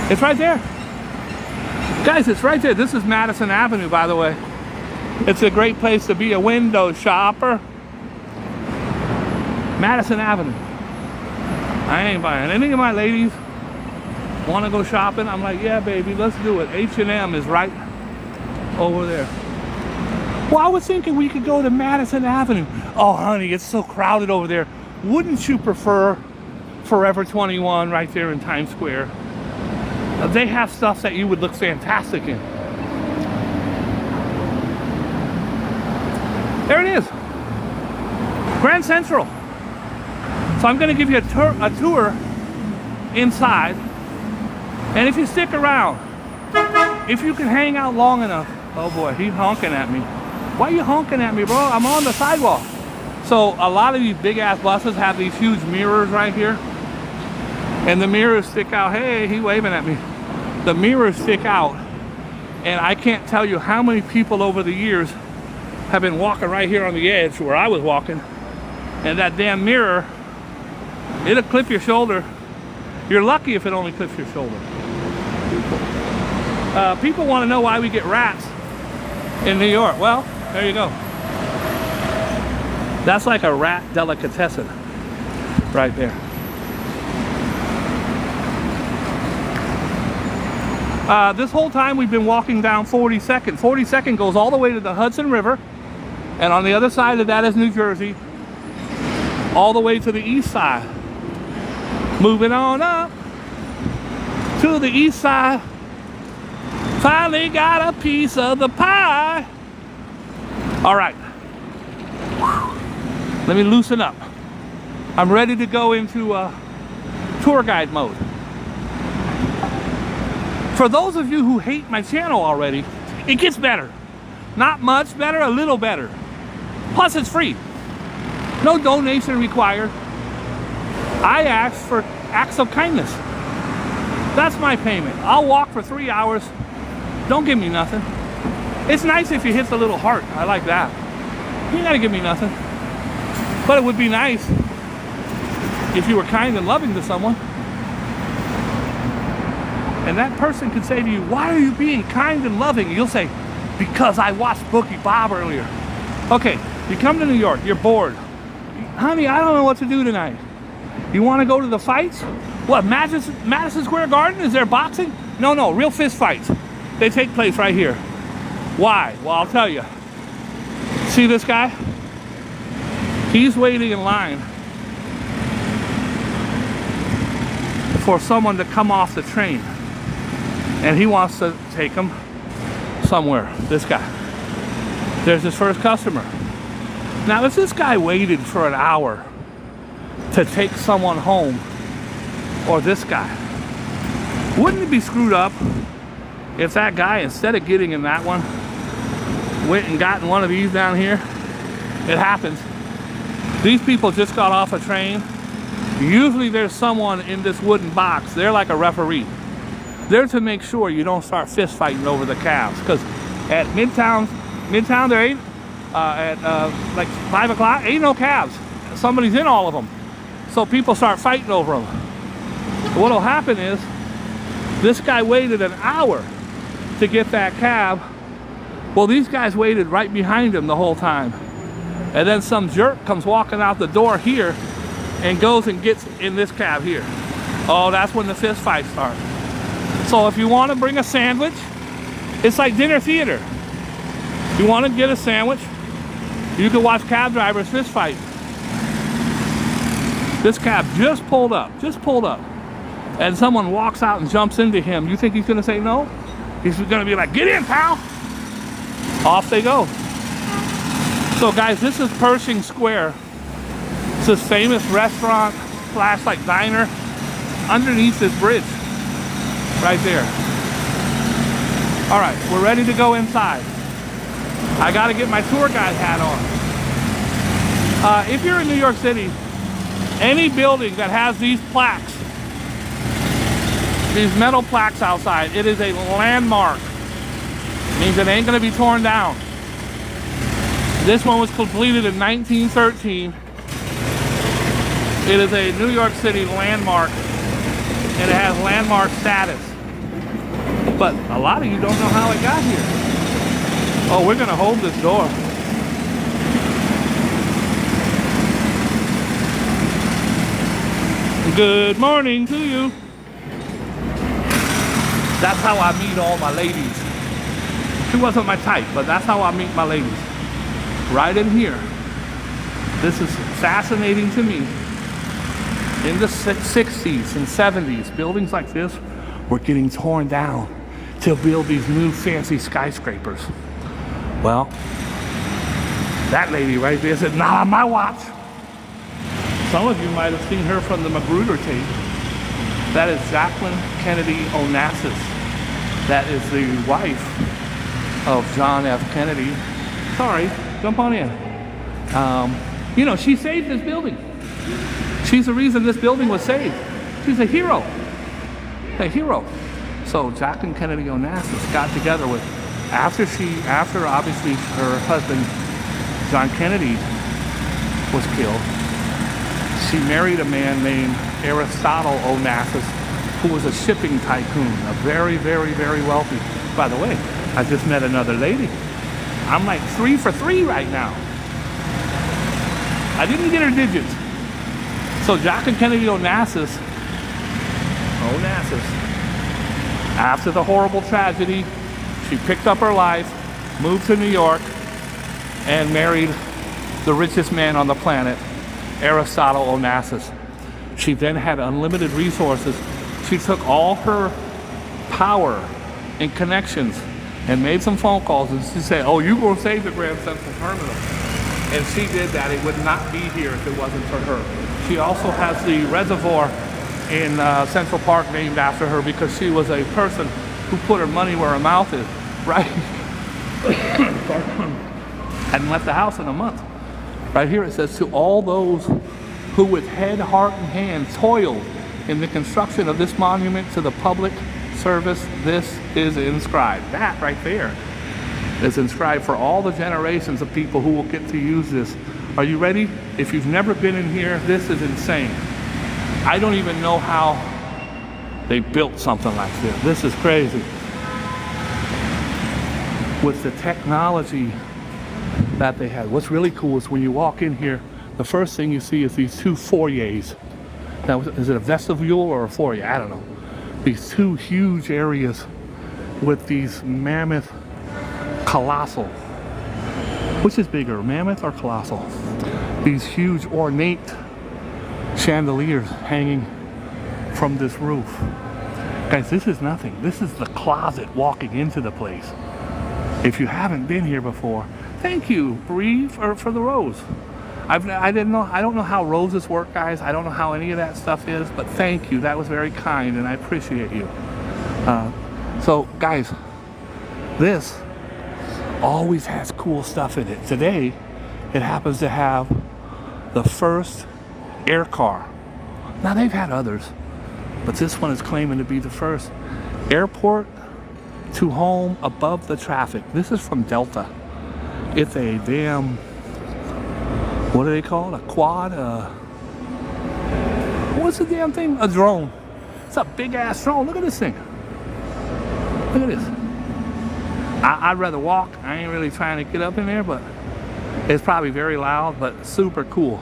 It's right there. Guys, it's right there. This is Madison Avenue, by the way. It's a great place to be a window shopper. Madison Avenue. I ain't buying. Any of my ladies want to go shopping? I'm like, yeah, baby, let's do it. H&M is right over there. Well, I was thinking we could go to Madison Avenue. Oh, honey, it's so crowded over there. Wouldn't you prefer Forever 21 right there in Times Square? They have stuff that you would look fantastic in. There it is. Grand Central. So I'm going to give you a tour inside. And if you stick around, if you can hang out long enough. Oh boy, he's honking at me. Why are you honking at me, bro? I'm on the sidewalk. So a lot of these big ass buses have these huge mirrors right here. And the mirrors stick out. Hey, he's waving at me. The mirrors stick out. And I can't tell you how many people over the years have been walking right here on the edge where I was walking. And that damn mirror, it'll clip your shoulder. You're lucky if it only clips your shoulder. People want to know why we get rats in New York. Well, there you go. That's like a rat delicatessen right there. This whole time we've been walking down 42nd. 42nd goes all the way to the Hudson River, and on the other side of that is New Jersey, all the way to the east side. Moving on up to the east side. Finally got a piece of the pie. All right. Let me loosen up. I'm ready to go into tour guide mode. For those of you who hate my channel already, it gets better. Not much better, a little better. Plus it's free. No donation required. I ask for acts of kindness. That's my payment. I'll walk for 3 hours. Don't give me nothing. It's nice if you hit the little heart. I like that. You ain't gotta give me nothing. But it would be nice if you were kind and loving to someone. And that person could say to you, why are you being kind and loving? And you'll say, because I watched Bookie Bob earlier. Okay, you come to New York, you're bored. Honey, I don't know what to do tonight. You want to go to the fights? What, Madison Square Garden? Is there boxing? No, real fist fights. They take place right here. Why? Well, I'll tell you. See this guy? He's waiting in line for someone to come off the train. And he wants to take him somewhere. This guy. There's his first customer. Now, if this guy waited for an hour to take someone home, or this guy, wouldn't it be screwed up if that guy, instead of getting in that one, went and gotten one of these down here? It happens. These people just got off a train. Usually there's someone in this wooden box. They're like a referee. They're to make sure you don't start fist fighting over the cabs. Because at Midtown there ain't, like 5 o'clock, ain't no cabs. Somebody's in all of them. So people start fighting over them. What'll happen is, this guy waited an hour to get that cab. Well, these guys waited right behind him the whole time. And then some jerk comes walking out the door here and goes and gets in this cab here. Oh, that's when the fist fight starts. So if you want to bring a sandwich, it's like dinner theater. If you want to get a sandwich, you can watch cab drivers fist fight. This cab just pulled up. And someone walks out and jumps into him. You think he's going to say no? He's going to be like, get in, pal. Off they go. So guys, this is Pershing Square. It's this famous restaurant / like diner underneath this bridge right there. All right, we're ready to go inside. I got to get my tour guide hat on. If you're in New York City, any building that has these plaques, these metal plaques outside, it is a landmark. It means it ain't going to be torn down. This one was completed in 1913. It is a New York City landmark, and it has landmark status. But a lot of you don't know how it got here. Oh, we're gonna hold this door. Good morning to you. That's how I meet all my ladies. She wasn't my type, but that's how I meet my ladies. Right in here. This is fascinating to me. In the 60s and 70s, buildings like this were getting torn down to build these new fancy skyscrapers. Well, that lady right there said, "Not on my watch." Some of you might have seen her from the Magruder tape. That is Jacqueline Kennedy Onassis. That is the wife of John F. Kennedy. Sorry, jump on in. You know, she saved this building. She's the reason this building was saved. She's a hero. A hero. So Jacqueline Kennedy Onassis got together with, after obviously her husband, John Kennedy, was killed, she married a man named Aristotle Onassis, who was a shipping tycoon, a very, very, very wealthy. By the way, I just met another lady. I'm like 3 for 3 right now. I didn't get her digits. So Jacqueline Kennedy Onassis, after the horrible tragedy, she picked up her life, moved to New York, and married the richest man on the planet, Aristotle Onassis. She then had unlimited resources. She took all her power and connections and made some phone calls, and she said, "Oh, you gonna save the Grand Central Terminal." And she did that. It would not be here if it wasn't for her. She also has the reservoir in Central Park named after her because she was a person who put her money where her mouth is, right? Hadn't left the house in a month. Right here it says, "To all those who with head, heart, and hand toiled in the construction of this monument to the public service, this is inscribed." That right there is inscribed for all the generations of people who will get to use this. Are you ready? If you've never been in here, this is insane. I don't even know how they built something like this. This is crazy. With the technology that they had. What's really cool is when you walk in here, the first thing you see is these 2 foyers. Now, is it a vestibule or a foyer? I don't know. These 2 huge areas with these mammoth, colossal. Which is bigger, mammoth or colossal? These huge ornate chandeliers hanging from this roof. Guys, this is nothing. This is the closet walking into the place. If you haven't been here before, thank you, Bree, for the rose. I don't know how roses work, guys. I don't know how any of that stuff is, but thank you. That was very kind, and I appreciate you. So, guys, this always has cool stuff in it. Today, it happens to have the first air car. Now, they've had others, but this one is claiming to be the first. Airport to home above the traffic. This is from Delta. It's a damn, what do they call it? A quad? What's the damn thing? A drone. It's a big ass drone. Look at this thing. Look at this. I'd rather walk. I ain't really trying to get up in there, but it's probably very loud, but super cool.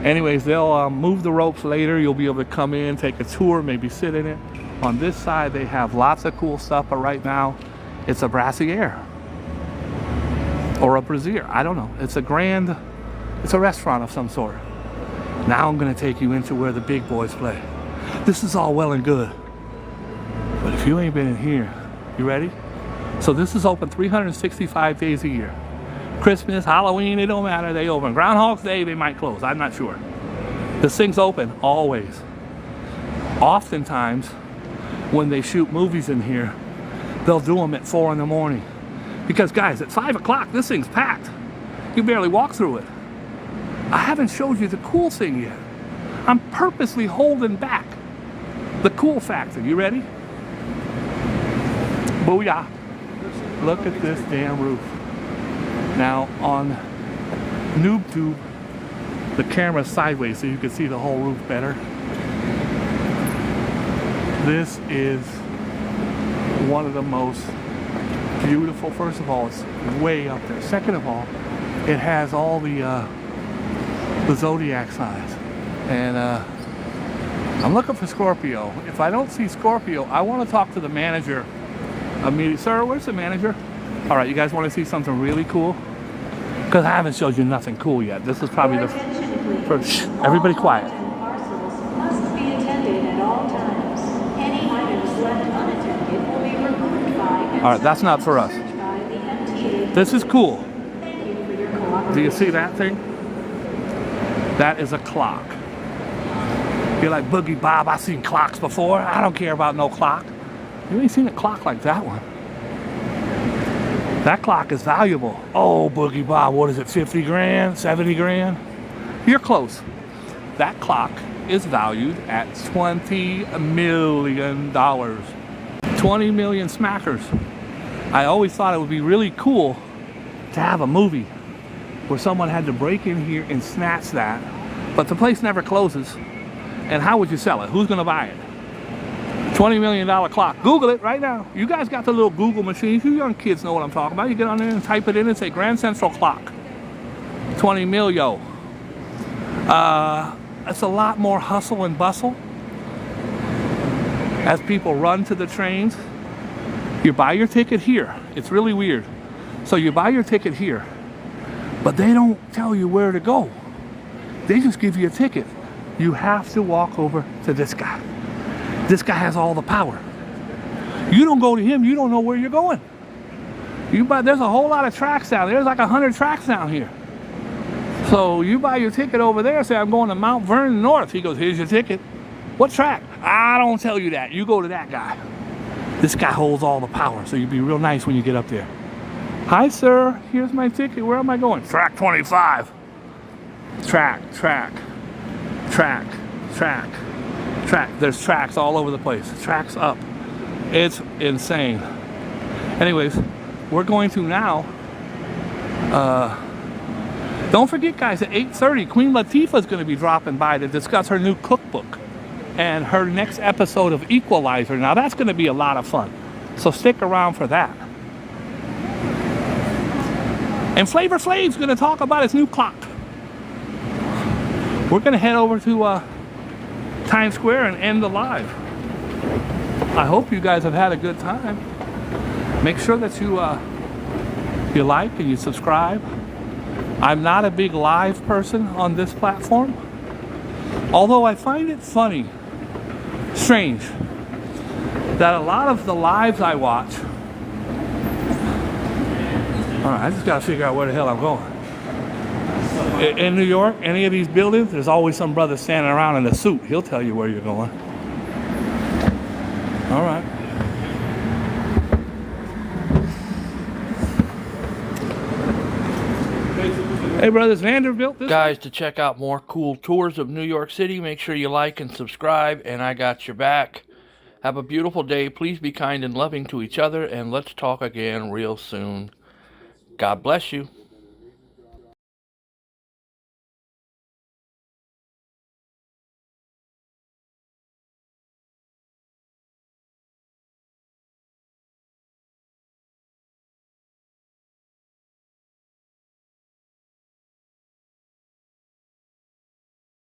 Anyways, they'll move the ropes later. You'll be able to come in, take a tour, maybe sit in it. On this side, they have lots of cool stuff, but right now, it's a Brassiere. Or a Brazier, I don't know. It's a restaurant of some sort. Now I'm gonna take you into where the big boys play. This is all well and good, but if you ain't been in here, you ready? So this is open 365 days a year. Christmas, Halloween, it don't matter, they open. Groundhog's Day, they might close, I'm not sure. This thing's open, always. Oftentimes, when they shoot movies in here, they'll do them at 4 in the morning. Because guys, at 5 o'clock, this thing's packed. You barely walk through it. I haven't showed you the cool thing yet. I'm purposely holding back the cool factor. You ready? Booyah. Look at this damn roof. Now on NoobTube, the camera's sideways so you can see the whole roof better. This is one of the most beautiful. First of all, it's way up there. Second of all, it has all the zodiac signs. And I'm looking for Scorpio. If I don't see Scorpio, I want to talk to the manager immediately. Sir, where's the manager? All right, you guys want to see something really cool? Because I haven't showed you nothing cool yet. This is probably the first. Shh, everybody quiet. Parcels must be attended at all times. Any items left unattended will be removed by. All right, that's not for us. This is cool. Thank you for your cooperation. Do you see that thing? That is a clock. You're like, Boogie Bob, I've seen clocks before. I don't care about no clock. You ain't seen a clock like that one. That clock is valuable. Oh, Boogie Bob, what is it, 50 grand, 70 grand? You're close. That clock is valued at $20 million. 20 million smackers. I always thought it would be really cool to have a movie where someone had to break in here and snatch that, but the place never closes. And how would you sell it? Who's gonna buy it? $20 million clock. Google it right now. You guys got the little Google machines. You young kids know what I'm talking about. You get on there and type it in and say Grand Central clock. 20 million. It's a lot more hustle and bustle as people run to the trains. You buy your ticket here. It's really weird. So you buy your ticket here, but they don't tell you where to go. They just give you a ticket. You have to walk over to this guy. This guy has all the power. You don't go to him, you don't know where you're going. There's a whole lot of tracks down there. There's like 100 tracks down here. So you buy your ticket over there, say, I'm going to Mount Vernon North. He goes, here's your ticket. What track? I don't tell you that. You go to that guy. This guy holds all the power, so you'd be real nice when you get up there. Hi, sir. Here's my ticket. Where am I going? Track 25. Track. There's tracks all over the place. Tracks up. It's insane. Anyways, we're going to now. Don't forget, guys, at 8:30, Queen Latifah is going to be dropping by to discuss her new cookbook and her next episode of Equalizer. Now, that's going to be a lot of fun. So stick around for that. And Flavor Flav's going to talk about his new clock. We're going to head over to Times Square and end the live. I hope you guys have had a good time. Make sure that you like and you subscribe. I'm not a big live person on this platform, although I find it funny, strange, that a lot of the lives I watch, all right, I just gotta figure out where the hell I'm going. In New York, any of these buildings, there's always some brother standing around in a suit. He'll tell you where you're going. All right. Hey, brothers, Vanderbilt. Guys, to check out more cool tours of New York City, make sure you like and subscribe, and I got your back. Have a beautiful day. Please be kind and loving to each other, and let's talk again real soon. God bless you.